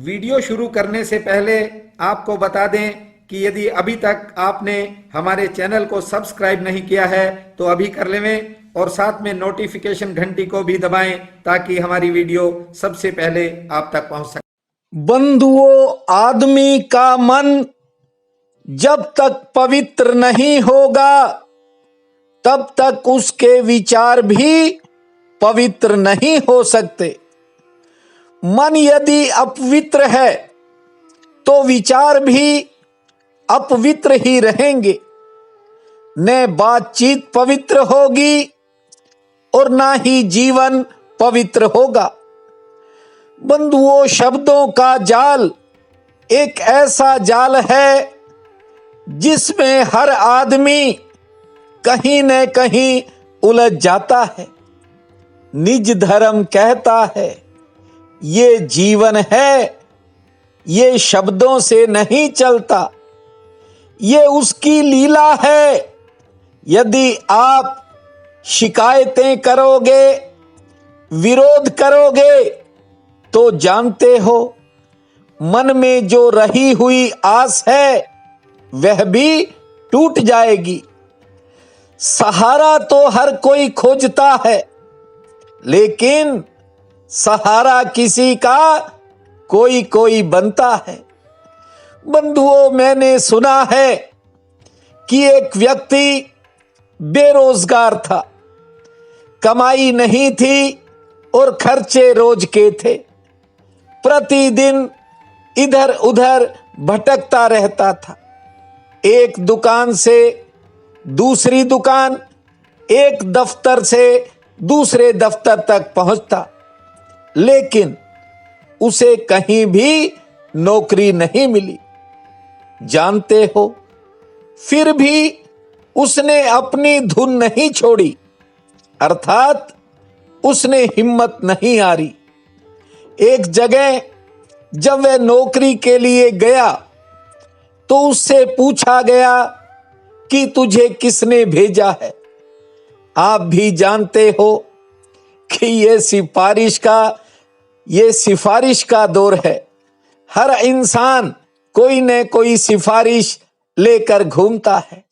Video शुरू करने से पहले आपको बता दें कि यदि अभी तक आपने हमारे चैनल को सब्सक्राइब नहीं किया है तो अभी कर लें और साथ में नोटिफिकेशन घंटी को भी दबाएं ताकि हमारी वीडियो सबसे पहले आप तक पहुंच सके। बंधुओं, आदमी का मन जब तक पवित्र नहीं होगा तब तक उसके विचार भी पवित्र नहीं हो सकते। मन यदि अपवित्र है तो विचार भी अपवित्र ही रहेंगे। न बातचीत पवित्र होगी और ना ही जीवन पवित्र होगा। बंधुओं, शब्दों का जाल एक ऐसा जाल है जिसमें हर आदमी कहीं न कहीं उलझ जाता है। निज धर्म कहता है ये जीवन है, ये शब्दों से नहीं चलता, ये उसकी लीला है। यदि आप शिकायतें करोगे, विरोध करोगे तो जानते हो मन में जो रही हुई आस है वह भी टूट जाएगी। सहारा तो हर कोई खोजता है, लेकिन सहारा किसी का कोई कोई बनता है। बंधुओं, मैंने सुना है कि एक व्यक्ति बेरोजगार था, कमाई नहीं थी और खर्चे रोज के थे। प्रतिदिन इधर उधर भटकता रहता था, एक दुकान से दूसरी दुकान, एक दफ्तर से दूसरे दफ्तर तक पहुंचता, लेकिन उसे कहीं भी नौकरी नहीं मिली। जानते हो, फिर भी उसने अपनी धुन नहीं छोड़ी, अर्थात उसने हिम्मत नहीं हारी। एक जगह जब वह नौकरी के लिए गया तो उससे पूछा गया कि तुझे किसने भेजा है। आप भी जानते हो कि ये सिफारिश का दौर है। हर इंसान कोई न कोई सिफारिश लेकर घूमता है।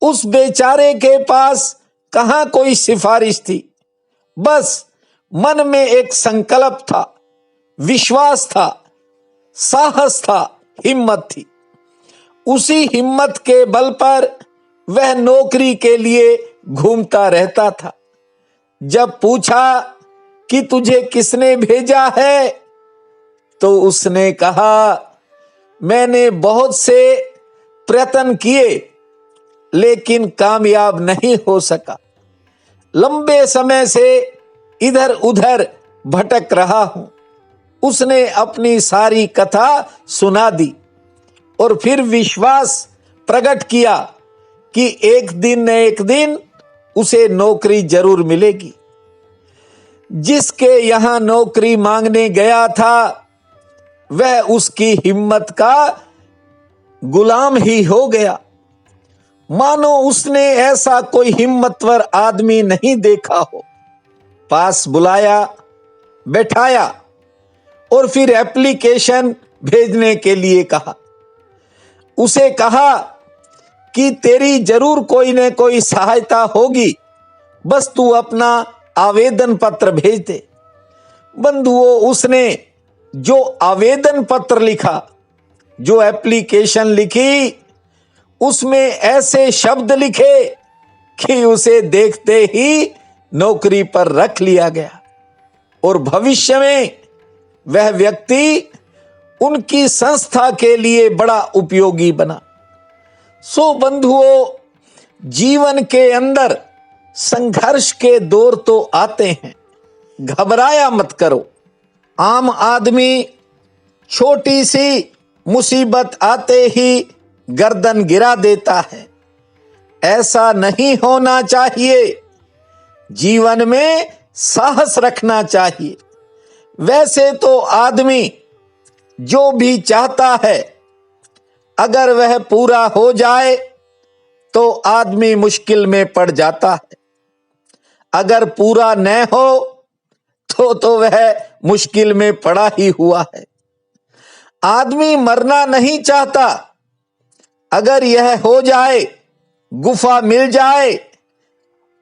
उस बेचारे के पास कहां कोई सिफारिश थी, बस मन में एक संकल्प था, विश्वास था, साहस था, हिम्मत थी। उसी हिम्मत के बल पर वह नौकरी के लिए घूमता रहता था। जब पूछा कि तुझे किसने भेजा है तो उसने कहा, मैंने बहुत से प्रयत्न किए लेकिन कामयाब नहीं हो सका। लंबे समय से इधर उधर भटक रहा हूं। उसने अपनी सारी कथा सुना दी और फिर विश्वास प्रकट किया कि एक दिन न एक दिन उसे नौकरी जरूर मिलेगी। जिसके यहां नौकरी मांगने गया था वह उसकी हिम्मत का गुलाम ही हो गया। मानो उसने ऐसा कोई हिम्मतवर आदमी नहीं देखा हो। पास बुलाया, बैठाया और फिर एप्लीकेशन भेजने के लिए कहा। उसे कहा कि तेरी जरूर कोई न कोई सहायता होगी, बस तू अपना आवेदन पत्र भेज दे। बंधुओं, उसने जो आवेदन पत्र लिखा, जो एप्लीकेशन लिखी, उसमें ऐसे शब्द लिखे कि उसे देखते ही नौकरी पर रख लिया गया और भविष्य में वह व्यक्ति उनकी संस्था के लिए बड़ा उपयोगी बना। सो बंधुओं, जीवन के अंदर संघर्ष के दौर तो आते हैं, घबराया मत करो। आम आदमी छोटी सी मुसीबत आते ही गर्दन गिरा देता है। ऐसा नहीं होना चाहिए। जीवन में साहस रखना चाहिए। वैसे तो आदमी जो भी चाहता है अगर वह पूरा हो जाए तो आदमी मुश्किल में पड़ जाता है, अगर पूरा न हो तो वह मुश्किल में पड़ा ही हुआ है। आदमी मरना नहीं चाहता। अगर यह हो जाए, गुफा मिल जाए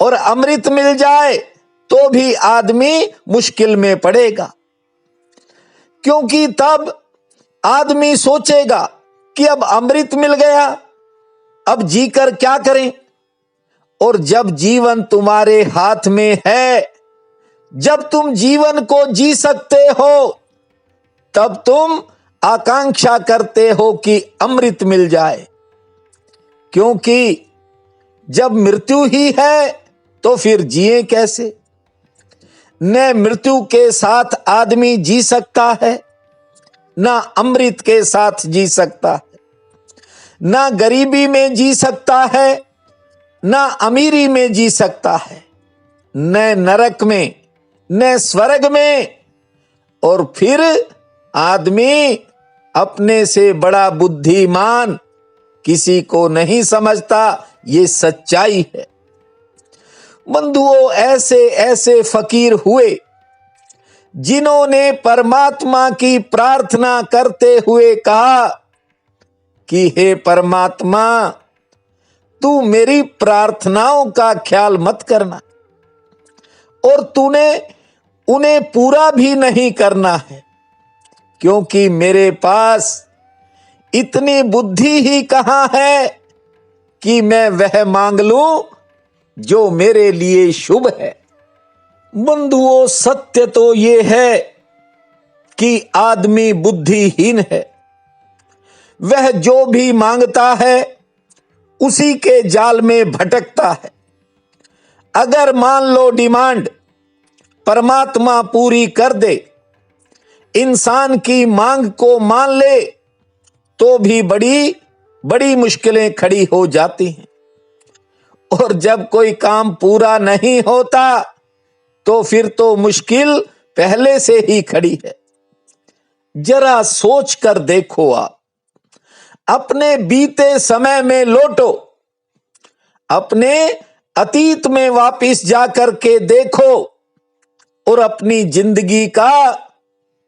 और अमृत मिल जाए, तो भी आदमी मुश्किल में पड़ेगा, क्योंकि तब आदमी सोचेगा कि अब अमृत मिल गया, अब जीकर क्या करें। और जब जीवन तुम्हारे हाथ में है, जब तुम जीवन को जी सकते हो, तब तुम आकांक्षा करते हो कि अमृत मिल जाए, क्योंकि जब मृत्यु ही है तो फिर जिए कैसे। न मृत्यु के साथ आदमी जी सकता है, ना अमृत के साथ जी सकता है, ना गरीबी में जी सकता है, ना अमीरी में जी सकता है, न नरक में न स्वर्ग में। और फिर आदमी अपने से बड़ा बुद्धिमान किसी को नहीं समझता, ये सच्चाई है। बंधुओं, ऐसे ऐसे फकीर हुए जिन्होंने परमात्मा की प्रार्थना करते हुए कहा कि हे परमात्मा, तू मेरी प्रार्थनाओं का ख्याल मत करना, और तूने उन्हें पूरा भी नहीं करना है, क्योंकि मेरे पास इतनी बुद्धि ही कहां है कि मैं वह मांग लूं जो मेरे लिए शुभ है। बंधुओं, सत्य तो यह है कि आदमी बुद्धिहीन है। वह जो भी मांगता है उसी के जाल में भटकता है। अगर मान लो डिमांड परमात्मा पूरी कर दे, इंसान की मांग को मान ले, तो भी बड़ी बड़ी मुश्किलें खड़ी हो जाती हैं। और जब कोई काम पूरा नहीं होता तो फिर तो मुश्किल पहले से ही खड़ी है। जरा सोच कर देखो, आप अपने बीते समय में लौटो, अपने अतीत में वापिस जाकर के देखो, और अपनी जिंदगी का,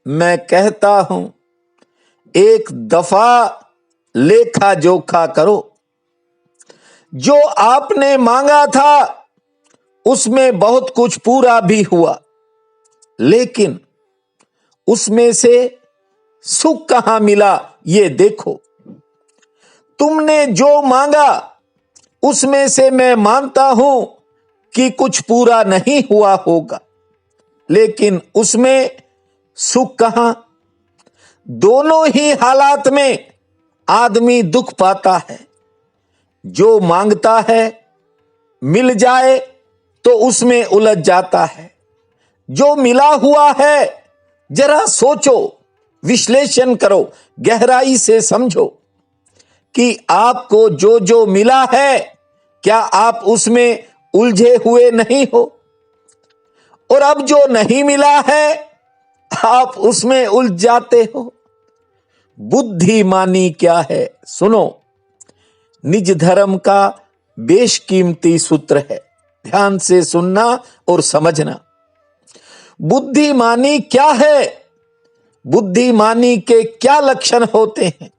मैं कहता हूं, एक दफा लेखा जोखा करो। जो आपने मांगा था उसमें बहुत कुछ पूरा भी हुआ, लेकिन उसमें से सुख कहां मिला, ये देखो। तुमने जो मांगा उसमें से मैं मानता हूं कि कुछ पूरा नहीं हुआ होगा, लेकिन उसमें सुख कहां। दोनों ही हालात में आदमी दुख पाता है। जो मांगता है मिल जाए तो उसमें उलझ जाता है। जो मिला हुआ है, जरा सोचो, विश्लेषण करो, गहराई से समझो कि आपको जो जो मिला है, क्या आप उसमें उलझे हुए नहीं हो। और अब जो नहीं मिला है, आप उसमें उलझ जाते हो। बुद्धिमानी क्या है, सुनो। निज धर्म का बेशकीमती सूत्र है, ध्यान से सुनना और समझना। बुद्धिमानी क्या है, बुद्धिमानी के क्या लक्षण होते हैं,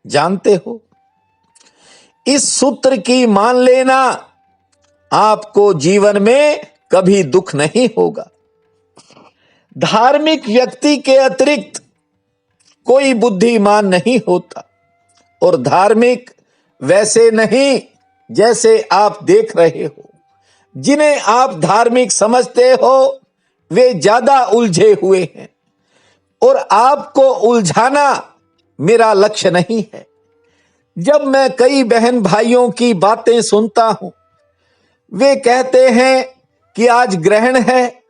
जानते हो। इस सूत्र की मान लेना, आपको जीवन में कभी दुख नहीं होगा। धार्मिक व्यक्ति के अतिरिक्त कोई बुद्धिमान नहीं होता, और धार्मिक वैसे नहीं जैसे आप देख रहे हो। जिन्हें आप धार्मिक समझते हो वे ज्यादा उलझे हुए हैं, और आपको उलझाना मेरा लक्ष्य नहीं है। जब मैं कई बहन भाइयों की बातें सुनता हूं, वे कहते हैं कि आज ग्रहण है,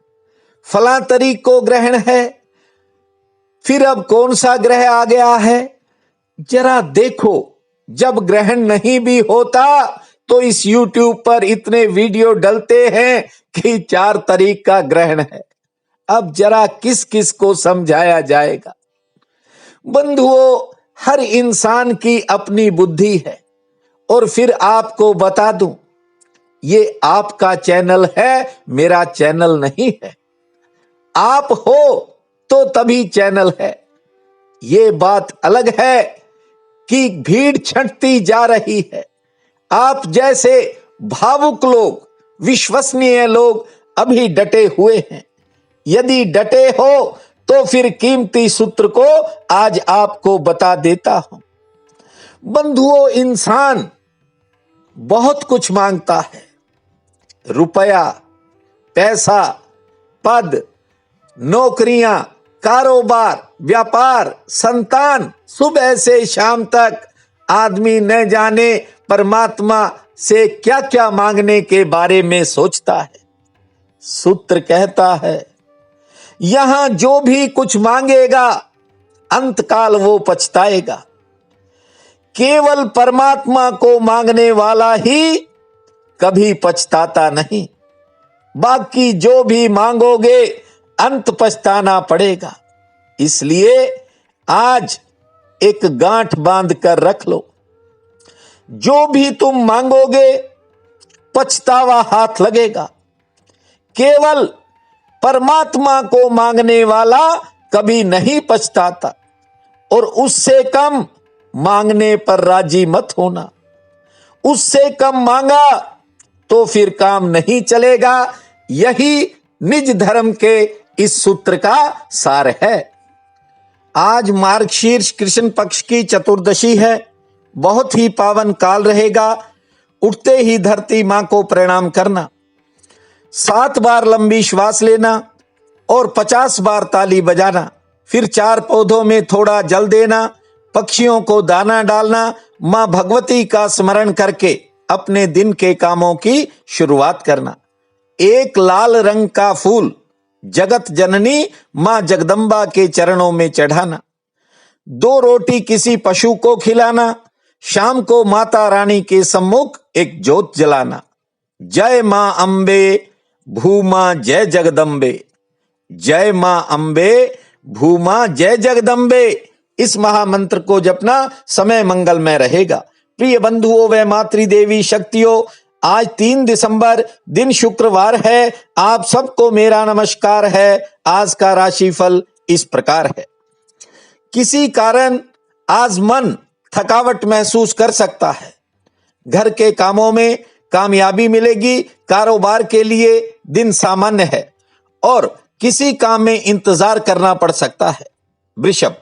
फलां तारीख को ग्रहण है, फिर अब कौन सा ग्रह आ गया है। जरा देखो, जब ग्रहण नहीं भी होता तो इस YouTube पर इतने वीडियो डलते हैं कि 4 तारीख का ग्रहण है। अब जरा किस किस को समझाया जाएगा। बंधुओं, हर इंसान की अपनी बुद्धि है। और फिर आपको बता दूं, ये आपका चैनल है, मेरा चैनल नहीं है। आप हो तो तभी चैनल है। ये बात अलग है कि भीड़ छंटती जा रही है। आप जैसे भावुक लोग, विश्वसनीय लोग अभी डटे हुए हैं। यदि डटे हो तो फिर कीमती सूत्र को आज आपको बता देता हूं। बंधुओं, इंसान बहुत कुछ मांगता है। रुपया, पैसा, पद, नौकरियां, कारोबार, व्यापार, संतान। सुबह से शाम तक आदमी न जाने परमात्मा से क्या क्या मांगने के बारे में सोचता है। सूत्र कहता है, यहां जो भी कुछ मांगेगा अंतकाल वो पछताएगा। केवल परमात्मा को मांगने वाला ही कभी पछताता नहीं। बाकी जो भी मांगोगे अंत पछताना पड़ेगा। इसलिए आज एक गांठ बांध कर रख लो, जो भी तुम मांगोगे पछतावा हाथ लगेगा। केवल परमात्मा को मांगने वाला कभी नहीं पछताता, और उससे कम मांगने पर राजी मत होना। उससे कम मांगा तो फिर काम नहीं चलेगा। यही निज धर्म के इस सूत्र का सार है। आज मार्गशीर्ष कृष्ण पक्ष की चतुर्दशी है। बहुत ही पावन काल रहेगा। उठते ही धरती मां को प्रणाम करना, 7 बार लंबी श्वास लेना और 50 बार ताली बजाना। फिर 4 पौधों में थोड़ा जल देना, पक्षियों को दाना डालना। मां भगवती का स्मरण करके अपने दिन के कामों की शुरुआत करना। एक लाल रंग का फूल जगत जननी मां जगदम्बा के चरणों में चढ़ाना। 2 रोटी किसी पशु को खिलाना। शाम को माता रानी के सम्मुख एक ज्योत जलाना। जय मां अंबे भूमा जय जगदम्बे, जय मां अंबे भूमा जय जगदम्बे। इस महामंत्र को जपना समय मंगलमय रहेगा। प्रिय बंधुओं व मातृदेवी शक्तियों, आज 3 दिसंबर दिन शुक्रवार है। आप सबको मेरा नमस्कार है। आज का राशिफल इस प्रकार है। किसी कारण आज मन थकावट महसूस कर सकता है। घर के कामों में कामयाबी मिलेगी। कारोबार के लिए दिन सामान्य है और किसी काम में इंतजार करना पड़ सकता है। वृषभ,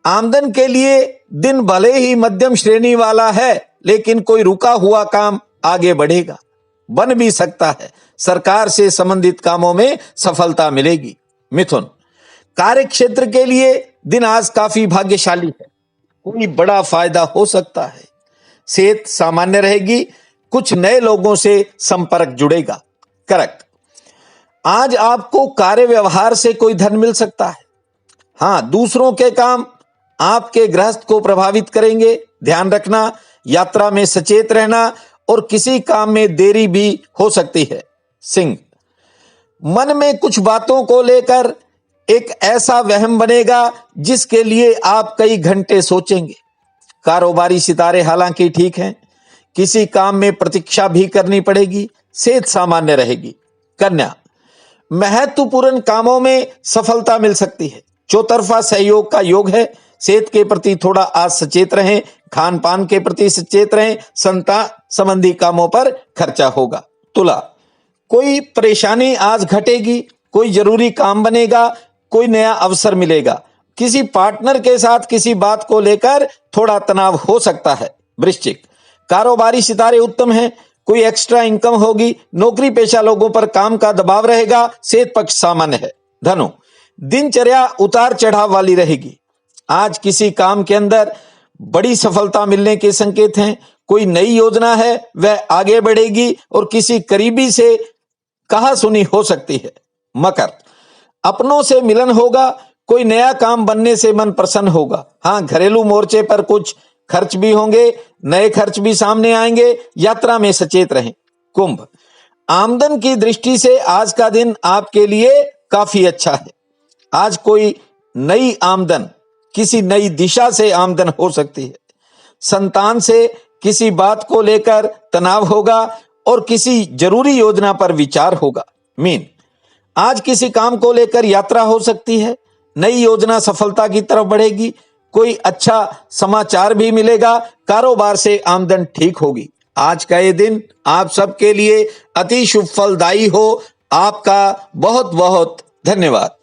आमदन के लिए दिन भले ही मध्यम श्रेणी वाला है, लेकिन कोई रुका हुआ काम आगे बढ़ेगा, बन भी सकता है। सरकार से संबंधित कामों में सफलता मिलेगी। मिथुन, कार्य क्षेत्र के लिए दिन आज काफी भाग्यशाली है। कोई बड़ा फायदा हो सकता है। सेहत सामान्य रहेगी। कुछ नए लोगों से संपर्क जुड़ेगा। कर्क, आज आपको कार्य व्यवहार से कोई धन मिल सकता है। हां, दूसरों के काम आपके गृहस्थ को प्रभावित करेंगे। ध्यान रखना, यात्रा में सचेत रहना और किसी काम में देरी भी हो सकती है। सिंह, मन में कुछ बातों को लेकर एक ऐसा वहम बनेगा जिसके लिए आप कई घंटे सोचेंगे। कारोबारी सितारे हालांकि ठीक हैं, किसी काम में प्रतीक्षा भी करनी पड़ेगी। सेहत सामान्य रहेगी। कन्या, महत्वपूर्ण कामों में सफलता मिल सकती है। चौतरफा सहयोग का योग है। सेहत के प्रति थोड़ा आज सचेत रहें। खान पान के प्रति सचेत रहें। संतान संबंधी कामों पर खर्चा होगा। तुला, कोई परेशानी आज घटेगी। कोई जरूरी काम बनेगा। कोई नया अवसर मिलेगा। किसी पार्टनर के साथ किसी बात को लेकर थोड़ा तनाव हो सकता है। वृश्चिक, कारोबारी सितारे उत्तम हैं। कोई एक्स्ट्रा इनकम होगी। नौकरी पेशा लोगों पर काम का दबाव रहेगा। सेहत पक्ष सामान्य है। धनु, दिनचर्या उतार चढ़ाव वाली रहेगी। आज किसी काम के अंदर बड़ी सफलता मिलने के संकेत हैं। कोई नई योजना है वह आगे बढ़ेगी और किसी करीबी से कहा सुनी हो सकती है। मकर, अपनों से मिलन होगा। कोई नया काम बनने से मन प्रसन्न होगा। हाँ, घरेलू मोर्चे पर कुछ खर्च भी होंगे। नए खर्च भी सामने आएंगे। यात्रा में सचेत रहें। कुंभ, आमदन की दृष्टि से आज का दिन आपके लिए काफी अच्छा है। आज कोई नई आमदन, किसी नई दिशा से आमदन हो सकती है। संतान से किसी बात को लेकर तनाव होगा और किसी जरूरी योजना पर विचार होगा। मीन, आज किसी काम को लेकर यात्रा हो सकती है। नई योजना सफलता की तरफ बढ़ेगी, कोई अच्छा समाचार भी मिलेगा, कारोबार से आमदन ठीक होगी। आज का ये दिन आप सबके लिए अति शुभ फलदायी हो। आपका बहुत बहुत धन्यवाद।